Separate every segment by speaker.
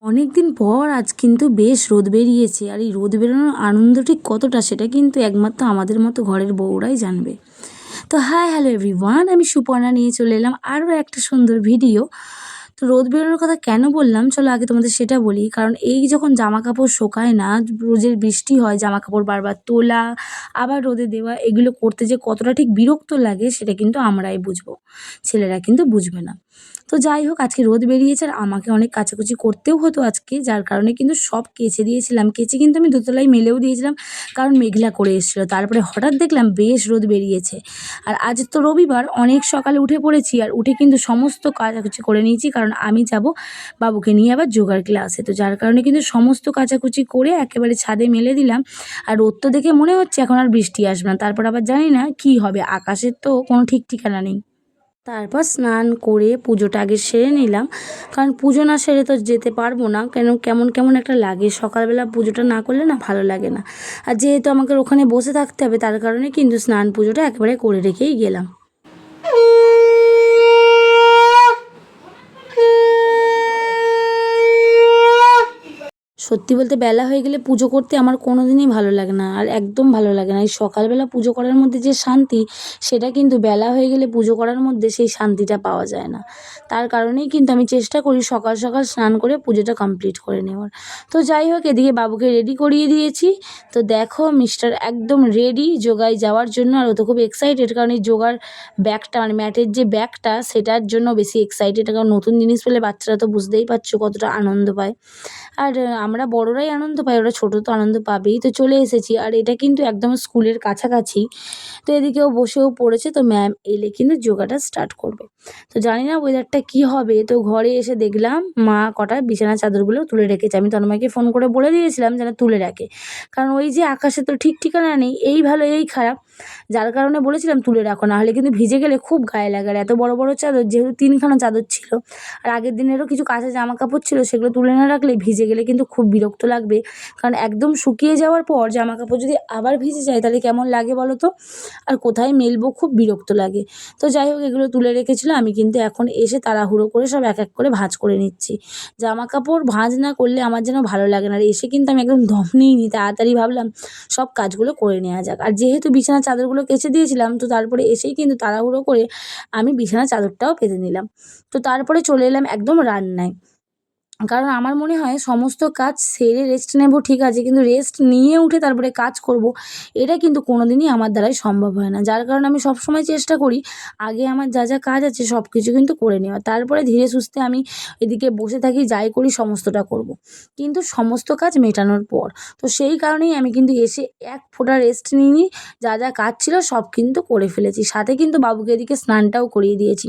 Speaker 1: অনেক দিন পর আজ কিন্তু বেশ রোদ বেরিয়েছে, আর এই রোদ বেরোনোর আনন্দ ঠিক কতটা সেটা কিন্তু একমাত্র আমাদের মতো ঘরের বউরাই জানবে। তো হাই হ্যালো এভরিওয়ান, আমি সুপর্ণা নিয়ে চলে এলাম আরও একটা সুন্দর ভিডিও। তো রোদ বেরোনোর কথা কেন বললাম, চলো আগে তোমাদের সেটা বলি। কারণ এই যখন জামা কাপড় শোকায় না, রোজের বৃষ্টি হয়, জামা কাপড় বারবার তোলা আবার রোদে দেওয়া, এগুলো করতে যে কতটা ঠিক বিরক্ত লাগে সেটা কিন্তু আমরাই বুঝবো, ছেলেরা কিন্তু বুঝবে না। তো যাই হোক, আজকে রোদ বেরিয়েছে আর আমাকে অনেক কাচাকুচি করতেও হতো আজকে, যার কারণে কিন্তু সব কেচে দিয়েছিলাম। কেচে কিন্তু আমি দোতলায় মেলেও দিয়েছিলাম, কারণ মেঘলা করে এসেছিলো। তারপরে হঠাৎ দেখলাম বেশ রোদ বেরিয়েছে। আর আজ তো রবিবার, অনেক সকালে উঠে পড়েছি, আর উঠে কিন্তু সমস্ত কাচাকুচি করে নিয়েছি, কারণ আমি যাব বাবুকে নিয়ে আবার যোগার ক্লাসে। তো যার কারণে কিন্তু সমস্ত কাচাকুচি করে একেবারে ছাদে মেলে দিলাম। আর রোদ তো দেখে মনে হচ্ছে এখন আর বৃষ্টি আসবে না, তারপর আবার জানি না কি হবে, আকাশের তো কোনো ঠিক ঠিকানা নেই। তারপর স্নান করে পুজোটা আগে সেরে নিলাম, কারণ পুজো না সেরে তো যেতে পারবো না। কেন কেমন কেমন একটা লাগে, সকালবেলা পুজোটা না করলে না ভালো লাগে না। আর যেহেতু আমাকে ওখানে বসে থাকতে হবে, তার কারণে কিন্তু স্নান পুজোটা একেবারে করে রেখেই গেলাম। সত্যি বলতে বেলা হয়ে গেলে পুজো করতে আমার কোনো দিনই ভালো লাগে না, আর একদম ভালো লাগে না। এই সকালবেলা পুজো করার মধ্যে যে শান্তি, সেটা কিন্তু বেলা হয়ে গেলে পুজো করার মধ্যে সেই শান্তিটা পাওয়া যায় না। তার কারণেই কিন্তু আমি চেষ্টা করি সকাল সকাল স্নান করে পুজোটা কমপ্লিট করে নেওয়ার। তো যাই হোক, এদিকে বাবুকে রেডি করিয়ে দিয়েছি। তো দেখো মিস্টার একদম রেডি যোগায় যাওয়ার জন্য, আর ও তো খুব এক্সাইটেড, কারণ এই যোগার ব্যাগটা মানে ম্যাটের যে ব্যাগটা সেটার জন্য বেশি এক্সাইটেড। কারণ নতুন জিনিস পেলে বাচ্চারা তো বুঝতেই পারছো কতটা আনন্দ পায়। আর আমরা বড়রাই আনন্দ পাই, ওরা ছোটো তো আনন্দ পাবেই। তো চলে এসেছি, আর এটা কিন্তু একদম স্কুলের কাছাকাছি। তো এদিকেও বসেও পড়েছে, তো ম্যাম এলে কিন্তু যোগাটা স্টার্ট করবে। তো জানি না ওয়েদারটা কী হবে। তো ঘরে এসে দেখলাম মা কটা বিছানার চাদরগুলো তুলে রেখেছে। আমি তন্ময়কে ফোন করে বলে দিয়েছিলাম যেন তুলে রাখে, কারণ ওই যে আকাশে তো ঠিক ঠিকানা নেই, এই ভালো এই খারাপ, যার কারণে বলেছিলাম তুলে রাখো, নাহলে কিন্তু ভিজে গেলে খুব গায়ে লাগে। আর এত বড় বড় চাদর, যেহেতু 3খানা চাদর ছিল, আর আগের দিনেরও কিছু কাঁচা জামা কাপড় ছিল, সেগুলো তুলে না রাখলে ভিজে গেলে কিন্তু খুব বিরক্ত লাগবে। কারণ একদম শুকিয়ে যাওয়ার পর জামা কাপড় যদি আবার ভিজে যায় তাহলে কেমন লাগে বলো তো, আর কোথায় মেলবো, খুব বিরক্ত লাগে। তো যাই হোক, এগুলো তুলে রেখেছিল। আমি কিন্তু এখন এসে তাড়াহুড়ো করে সব এক এক করে ভাঁজ করে নিচ্ছি। জামা কাপড় ভাঁজ না করলে আমার যেন ভালো লাগে না। আর এসে কিন্তু আমি একদম দম নিইনি, তাড়াতাড়ি ভাবলাম সব কাজগুলো করে নেওয়া যাক। আর যেহেতু বিছানার চাদরগুলো কেচে দিয়েছিলাম, তো তারপরে এসেই কিন্তু তাড়াহুড়ো করে আমি বিছানার চাদরটাও পেতে নিলাম। তো তারপরে চলে এলাম একদম রান্নায়। কারণ আমার মনে হয় সমস্ত কাজ সেরে রেস্ট নেব ঠিক আছে, কিন্তু রেস্ট নিয়ে উঠে তারপরে কাজ করব, এটা কিন্তু কোনো দিনই আমার দ্বারাই সম্ভব হয় না। যার কারণে আমি সবসময় চেষ্টা করি আগে আমার যা যা কাজ আছে সব কিছু কিন্তু করে নেওয়া, তারপরে ধীরে সুস্থে আমি এদিকে বসে থাকি, যাই করি সমস্তটা করব। কিন্তু সমস্ত কাজ মেটানোর পর, তো সেই কারণেই আমি কিন্তু এসে এক ফোঁটা রেস্ট নিইনি। যা যা কাজ ছিল সব কিন্তু করে ফেলেছি, সাথে কিন্তু বাবুকে এদিকে স্নানটাও করিয়ে দিয়েছি।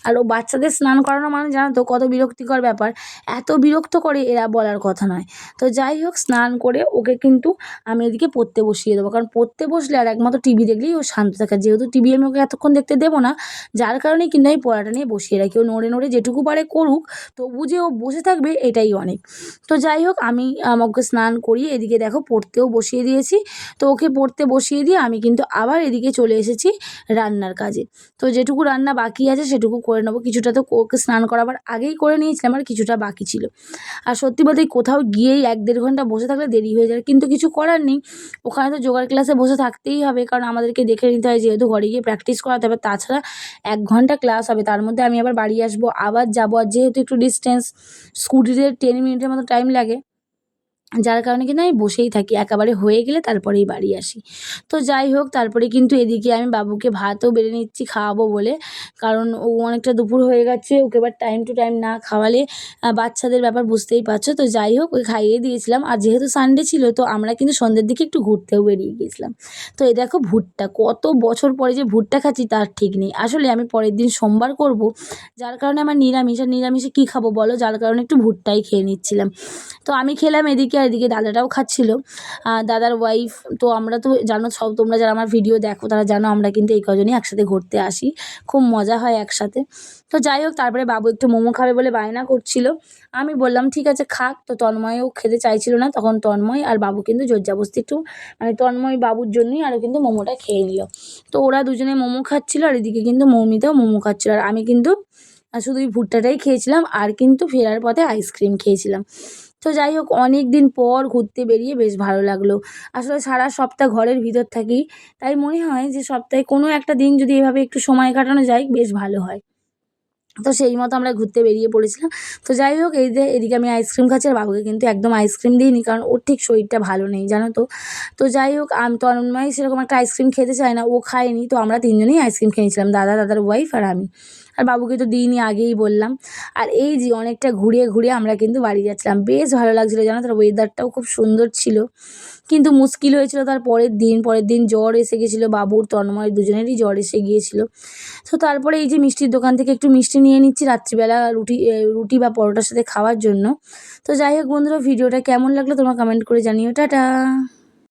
Speaker 1: আর ও বাচ্চাদের স্নান করানো মানে জানো তো কত বিরক্তিকর ব্যাপার, এত বিরক্ত করে এরা বলার কথা নয়। তো যাই হোক, স্নান করে ওকে কিন্তু আমি এদিকে পড়তে বসিয়ে দেবো, কারণ পড়তে বসলে আর একমাত্র টিভি দেখলেই ও শান্ত থাকে। যেহেতু টিভি আমি ওকে এতক্ষণ দেখতে দেবো না, যার কারণেই কিন্তু আমি পড়াটা নিয়ে বসিয়ে রাখি। ও নড়ে নড়ে যেটুকু পারে করুক, তবু যে ও বসে থাকবে এটাই অনেক। তো যাই হোক, আমি ওকে স্নান করিয়ে এদিকে দেখো পড়তেও বসিয়ে দিয়েছি। তো ওকে পড়তে বসিয়ে দিয়ে আমি কিন্তু আবার এদিকে চলে এসেছি রান্নার কাজে। তো যেটুকু রান্না বাকি আছে সেটুকু করে নেবো। কিছুটা তো ওকে স্নান করাবার আগেই করে নিয়েছিলাম, আর কিছুটা বাকি ছিল। আর সত্যি বলতে কোথাও গিয়েই 1-1.5 ঘন্টা বসে থাকলে দেরি হয়ে যায়, কিন্তু কিছু করার নেই। ওখানে তো যোগার ক্লাসে বসে থাকতেই হবে, কারণ আমাদেরকে দেখে নিতে হয়, যেহেতু ঘরে গিয়ে প্র্যাকটিস করাতে হবে। তাছাড়া 1 ঘন্টা ক্লাস হবে, তার মধ্যে আমি আবার বাড়ি আসবো, আবার যাবো। আর যেহেতু একটু ডিস্টেন্স, স্কুটিতে 10 মিনিটের মতো টাইম লাগে, যার কারণে কিন্তু আমি বসেই থাকি, একেবারে হয়ে গেলে তারপরেই বাড়ি আসি। তো যাই হোক, তারপরে কিন্তু এদিকে আমি বাবুকে ভাতও বেড়ে নিচ্ছি খাওয়াবো বলে, কারণ ও অনেকটা দুপুর হয়ে গেছে, ওকে এবার টাইম টু টাইম না খাওয়ালে বাচ্চাদের ব্যাপার বুঝতেই পারছো। তো যাই হোক, ওকে খাইয়ে দিয়েছিলাম। আর যেহেতু সানডে ছিল, তো আমরা কিন্তু সন্ধ্যের দিকে একটু ঘুরতেও বেরিয়ে গিয়েছিলাম। তো এই দেখো ভুট্টা, কত বছর পরে যে ভুট্টা খাচ্ছি তার ঠিক নেই। আসলে আমি পরের দিন সোমবার করব, যার কারণে আমার নিরামিষ, আর নিরামিষে কী খাবো বলো, যার কারণে একটু ভুট্টাই খেয়ে নিচ্ছিলাম। তো আমি খেলাম এদিকে, আর এদিকে দাদাটাও খাচ্ছিল, দাদার ওয়াইফ। তো আমরা তো জানো, সব তোমরা যারা আমার ভিডিও দেখো তারা জানো আমরা কিন্তু এই কজনই একসাথে ঘুরতে আসি, খুব মজা হয় একসাথে। তো যাই হোক, তারপরে বাবু একটু মোমো খাবে বলে বায়না করছিল। আমি বললাম ঠিক আছে খাক। তো তন্ময়ও খেতে চাইছিল না, তখন তন্ময় আর বাবু কিন্তু জোরজাবস্তি একটু, মানে তন্ময় বাবুর জন্যই আরও কিন্তু মোমোটা খেয়ে নিল। তো ওরা দুজনে মোমো খাচ্ছিল, আর এদিকে কিন্তু মৌমিতাও মোমো খাচ্ছিল, আর আমি কিন্তু শুধু ওই ভুট্টাটাই খেয়েছিলাম আর কিন্তু ফেরার পথে আইসক্রিম খেয়েছিলাম। তো যাই হোক অনেক দিন পর ঘুরতে বেরিয়ে বেশ ভালো লাগলো। আসলে সারা সপ্তাহ ঘরের ভিতর থাকি, তাই মনে হয় যে সপ্তাহে কোনো একটা দিন যদি এভাবে একটু সময় কাটানো যায় বেশ ভালো হয়। তো সেই মতো আমরা ঘুরতে বেরিয়ে পড়েছিলাম। তো যাই হোক এই যে এদিকে আমি আইসক্রিম খাচ্ছি আর বাবুকে কিন্তু একদম আইসক্রিম দিইনি, কারণ ওর ঠিক শরীরটা ভালো নেই জানো তো। তো যাই হোক তন্ময় সেরকম একটা আইসক্রিম খেতে চায় না, ও খায়নি, তো আমরা ৩ জনেই আইসক্রিম খেয়ে নিয়েছিলাম, দাদা, দাদার ওয়াইফ আর আমি। আর বাবুকে তো দিইনি আগেই বললাম। আর এই যে অনেকটা ঘুরিয়ে, ঘুরিয়ে আমরা কিন্তু বাড়ি যাচ্ছিলাম। বেশ ভালো লাগছিলো জানো তো, ওয়েদারটাও খুব সুন্দর ছিল। কিন্তু মুশকিল হয়েছিল তার পরের দিন জ্বর এসে গেছিলো বাবুর, তন্ময়ের দুজনেরই জ্বর এসে গিয়েছিলো। তো তারপরে এই যে মিষ্টির দোকান থেকে একটু মিষ্টি নিয়ে নিচ্ছি রাত্রিবেলা রুটি বা পরোটার সাথে খাওয়ার জন্য। তো যাই হোক বন্ধুরা, ভিডিওটা কেমন লাগলো তোমরা কমেন্ট করে জানিও। টাটা।